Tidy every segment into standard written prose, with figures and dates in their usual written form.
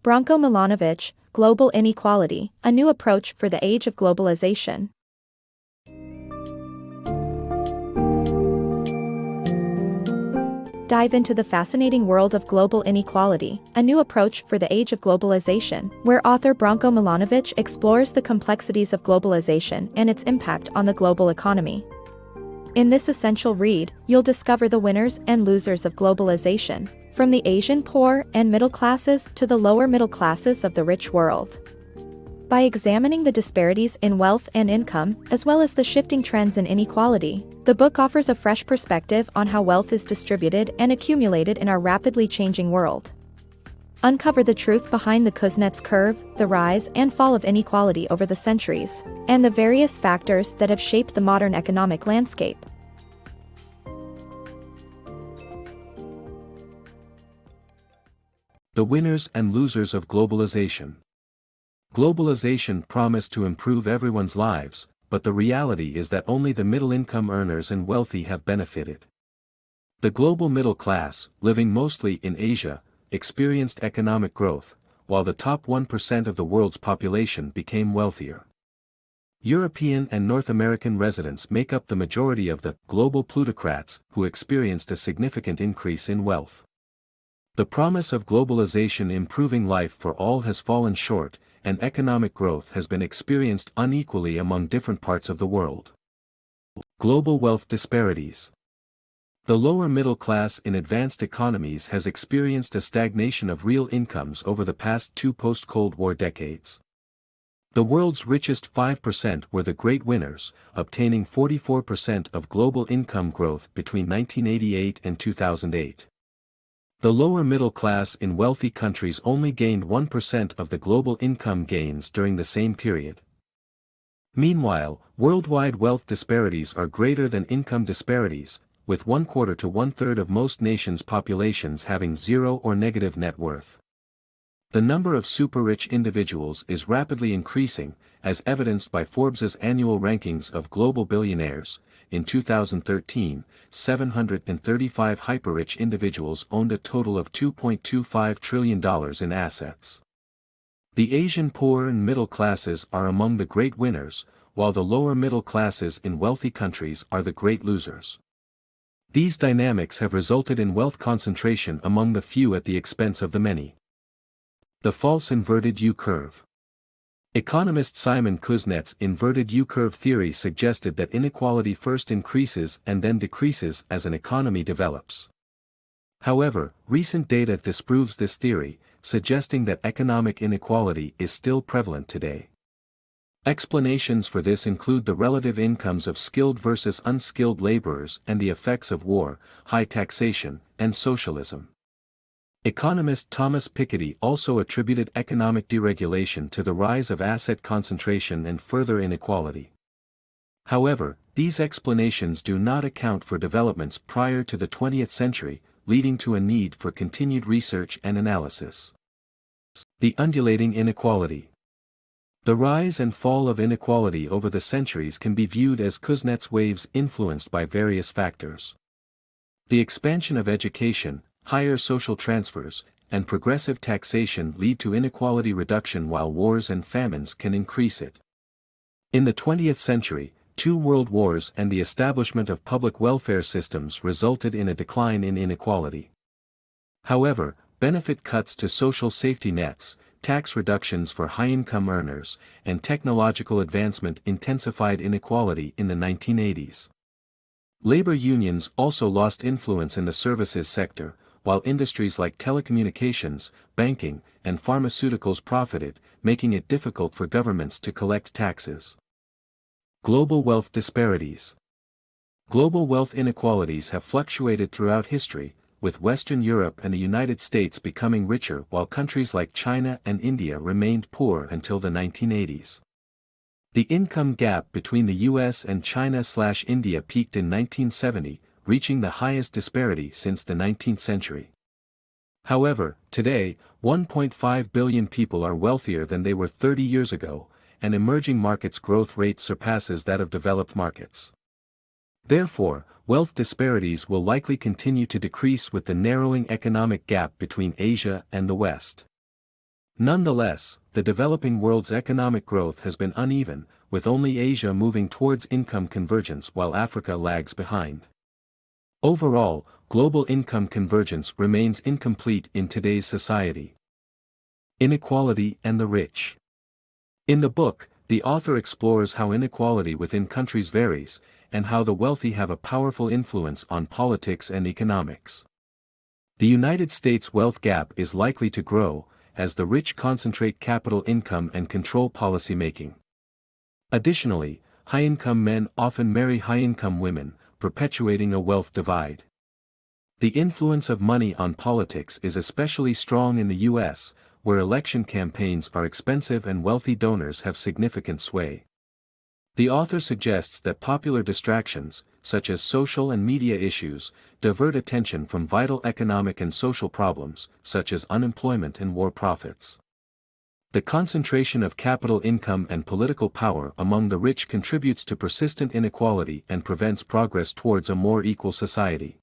Branko Milanović, Global Inequality, a New Approach for the Age of Globalization. Dive into the fascinating world of global inequality, a new approach for the age of globalization, where author Branko Milanović explores the complexities of globalization and its impact on the global economy. In this essential read, you'll discover the winners and losers of globalization, from the Asian poor and middle classes to the lower middle classes of the rich world. By examining the disparities in wealth and income, as well as the shifting trends in inequality, the book offers a fresh perspective on how wealth is distributed and accumulated in our rapidly changing world. Uncover the truth behind the Kuznets curve, the rise and fall of inequality over the centuries, and the various factors that have shaped the modern economic landscape. The winners and losers of globalization. Globalization promised to improve everyone's lives, but the reality is that only the middle-income earners and wealthy have benefited. The global middle class, living mostly in Asia, experienced economic growth, while the top 1% of the world's population became wealthier. European and North American residents make up the majority of the global plutocrats who experienced a significant increase in wealth. The promise of globalization improving life for all has fallen short, and economic growth has been experienced unequally among different parts of the world. Global wealth disparities. The lower middle class in advanced economies has experienced a stagnation of real incomes over the past two post-Cold War decades. The world's richest 5% were the great winners, obtaining 44% of global income growth between 1988 and 2008. The lower middle class in wealthy countries only gained 1% of the global income gains during the same period. Meanwhile, worldwide wealth disparities are greater than income disparities, with 1/4 to 1/3 of most nations' populations having zero or negative net worth. The number of super-rich individuals is rapidly increasing, as evidenced by Forbes's annual rankings of global billionaires. In 2013, 735 hyper-rich individuals owned a total of $2.25 trillion in assets. The Asian poor and middle classes are among the great winners, while the lower middle classes in wealthy countries are the great losers. These dynamics have resulted in wealth concentration among the few at the expense of the many. The false inverted U-curve. Economist Simon Kuznets' inverted U-curve theory suggested that inequality first increases and then decreases as an economy develops. However, recent data disproves this theory, suggesting that economic inequality is still prevalent today. Explanations for this include the relative incomes of skilled versus unskilled laborers and the effects of war, high taxation, and socialism. Economist Thomas Piketty also attributed economic deregulation to the rise of asset concentration and further inequality. However, these explanations do not account for developments prior to the 20th century, leading to a need for continued research and analysis. The undulating inequality. The rise and fall of inequality over the centuries can be viewed as Kuznets' waves influenced by various factors. The expansion of education, higher social transfers, and progressive taxation lead to inequality reduction, while wars and famines can increase it. In the 20th century, 2 world wars and the establishment of public welfare systems resulted in a decline in inequality. However, benefit cuts to social safety nets, tax reductions for high-income earners, and technological advancement intensified inequality in the 1980s. Labor unions also lost influence in the services sector, while industries like telecommunications, banking, and pharmaceuticals profited, making it difficult for governments to collect taxes. Global wealth disparities. Global wealth inequalities have fluctuated throughout history, with Western Europe and the United States becoming richer while countries like China and India remained poor until the 1980s. The income gap between the US and China/India peaked in 1970, reaching the highest disparity since the 19th century. However, today, 1.5 billion people are wealthier than they were 30 years ago, and emerging markets' growth rate surpasses that of developed markets. Therefore, wealth disparities will likely continue to decrease with the narrowing economic gap between Asia and the West. Nonetheless, the developing world's economic growth has been uneven, with only Asia moving towards income convergence while Africa lags behind. Overall, global income convergence remains incomplete in today's society. Inequality and the rich. In the book, the author explores how inequality within countries varies, and how the wealthy have a powerful influence on politics and economics. The United States wealth gap is likely to grow, as the rich concentrate capital income and control policymaking. Additionally, high-income men often marry high-income women, perpetuating a wealth divide. The influence of money on politics is especially strong in the U.S., where election campaigns are expensive and wealthy donors have significant sway. The author suggests that popular distractions, such as social and media issues, divert attention from vital economic and social problems, such as unemployment and war profits. The concentration of capital income and political power among the rich contributes to persistent inequality and prevents progress towards a more equal society.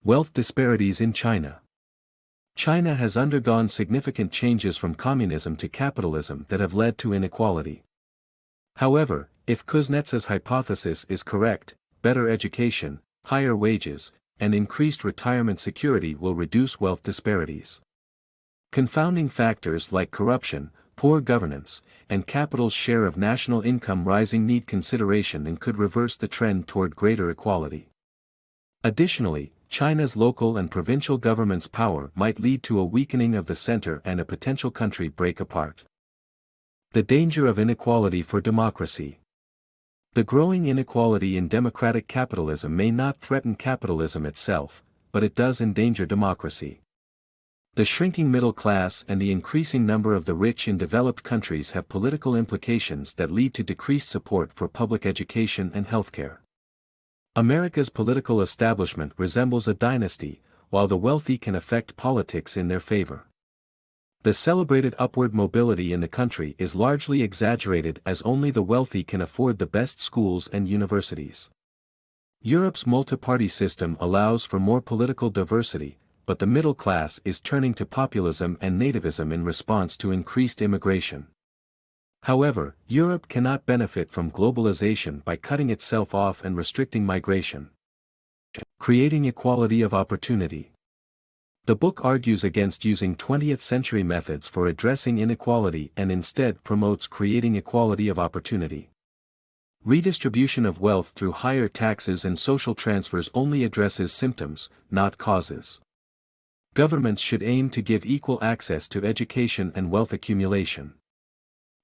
Wealth disparities in China. China has undergone significant changes from communism to capitalism that have led to inequality. However, if Kuznets's hypothesis is correct, better education, higher wages, and increased retirement security will reduce wealth disparities. Confounding factors like corruption, poor governance, and capital's share of national income rising need consideration and could reverse the trend toward greater equality. Additionally, China's local and provincial governments' power might lead to a weakening of the center and a potential country break apart. The danger of inequality for democracy. The growing inequality in democratic capitalism may not threaten capitalism itself, but it does endanger democracy. The shrinking middle class and the increasing number of the rich in developed countries have political implications that lead to decreased support for public education and healthcare. America's political establishment resembles a dynasty, while the wealthy can affect politics in their favor. The celebrated upward mobility in the country is largely exaggerated as only the wealthy can afford the best schools and universities. Europe's multi-party system allows for more political diversity, but the middle class is turning to populism and nativism in response to increased immigration. However, Europe cannot benefit from globalization by cutting itself off and restricting migration. Creating equality of opportunity. The book argues against using 20th-century methods for addressing inequality and instead promotes creating equality of opportunity. Redistribution of wealth through higher taxes and social transfers only addresses symptoms, not causes. Governments should aim to give equal access to education and wealth accumulation.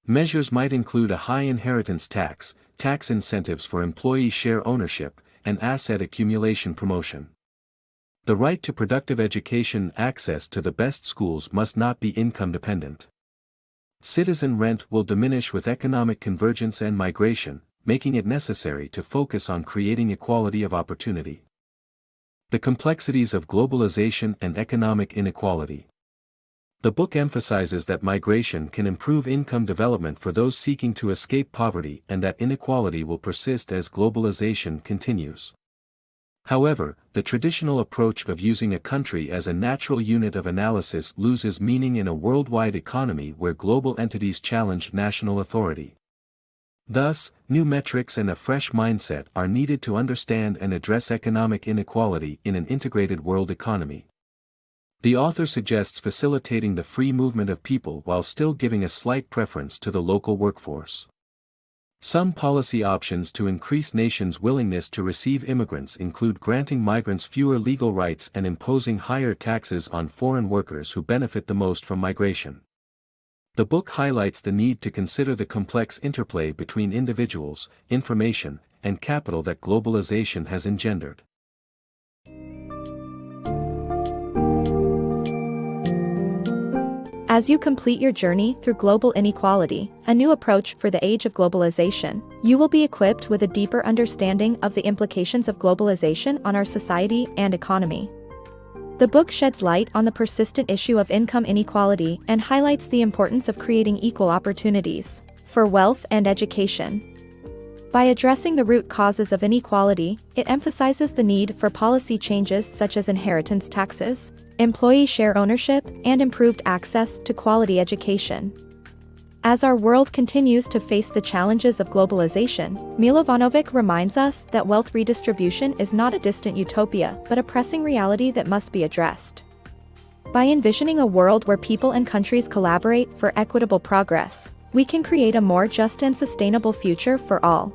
Measures might include a high inheritance tax, tax incentives for employee share ownership, and asset accumulation promotion. The right to productive education and access to the best schools must not be income dependent. Citizen rent will diminish with economic convergence and migration, making it necessary to focus on creating equality of opportunity. The complexities of globalization and economic inequality. The book emphasizes that migration can improve income development for those seeking to escape poverty and that inequality will persist as globalization continues. However, the traditional approach of using a country as a natural unit of analysis loses meaning in a worldwide economy where global entities challenge national authority. Thus, new metrics and a fresh mindset are needed to understand and address economic inequality in an integrated world economy. The author suggests facilitating the free movement of people while still giving a slight preference to the local workforce. Some policy options to increase nations' willingness to receive immigrants include granting migrants fewer legal rights and imposing higher taxes on foreign workers who benefit the most from migration. The book highlights the need to consider the complex interplay between individuals, information, and capital that globalization has engendered. As you complete your journey through global inequality, a new approach for the age of globalization, you will be equipped with a deeper understanding of the implications of globalization on our society and economy. The book sheds light on the persistent issue of income inequality and highlights the importance of creating equal opportunities for wealth and education. By addressing the root causes of inequality, it emphasizes the need for policy changes such as inheritance taxes, employee share ownership, and improved access to quality education. As our world continues to face the challenges of globalization, Milanovic reminds us that wealth redistribution is not a distant utopia but a pressing reality that must be addressed. By envisioning a world where people and countries collaborate for equitable progress, we can create a more just and sustainable future for all.